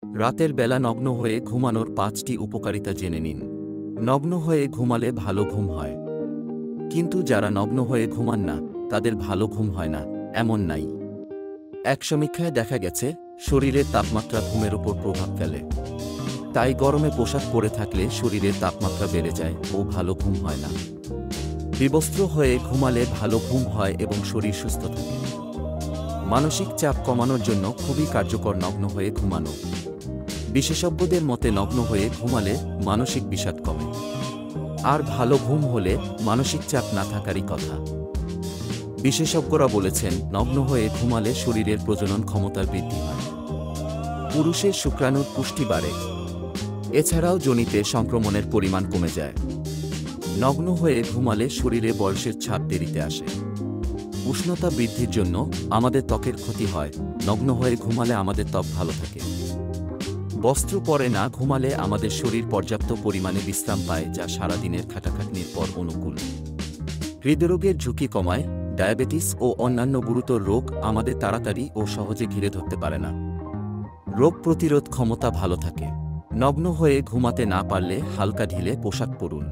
রাতের বেলা নগ্ন হয়ে ঘুমানোর ৫টি উপকারিতা জেনে নিন। নগ্ন হয়ে ঘুমালে ভালো ঘুম হয়। কিন্তু যারা নগ্ন হয়ে ঘুমান না, তাদের ভালো ঘুম হয় না, এমন নাই। এক সমীক্ষায় দেখা গেছে, শরীরের তাপমাত্রা ঘুমের উপর প্রভাব ফেলে। তাই গরমে পোশাক পরে থাকলে শরীরের তাপমাত্রা বেড়ে যায় ও ভালো ঘুম হয় না। বিবস্ত্র হয়ে ঘুমালে ভালো ঘুম হয় এবং শরীর সুস্থ থাকে। মানসিক চাপ কমানোর জন্য খুবই কার্যকর নগ্ন হয়ে ঘুমানো। বিশেষজ্ঞদের মতে নগ্ন হয়ে ঘুমালে মানসিক বিষাদ কমে। আর ভালো ঘুম হলে মানসিক চাপ না থাকারই কথা। বিশেষজ্ঞরা বলেছেন, নগ্ন হয়ে ঘুমালে শরীরের প্রজনন ক্ষমতার বৃদ্ধি হয়। পুরুষের শুক্রাণুর পুষ্টি বাড়ে। এছাড়াও যোনিতে সংক্রমণের পরিমাণ কমে যায়। নগ্ন হয়ে ঘুমালে শরীরে বয়সের ছাপ দেরিতে আসে। উষ্ণতা বৃদ্ধির জন্য আমাদের ত্বকের ক্ষতি হয়। নগ্ন হয়ে ঘুমালে আমাদের ত্বক ভালো থাকে। বস্ত্র পরে না ঘুমালে আমাদের শরীর পর্যাপ্ত পরিমাণে বিশ্রাম পায়, যা সারাদিনের খাটাখাটনির পর অনুকূল। হৃদরোগের ঝুঁকি কমায়। ডায়াবেটিস ও অন্যান্য গুরুতর রোগ আমাদের তাড়াতাড়ি ও সহজে ঘিরে ধরতে পারে না। রোগ প্রতিরোধ ক্ষমতা ভালো থাকে। নগ্ন হয়ে ঘুমাতে না পারলে হালকা ঢিলে পোশাক পরুন।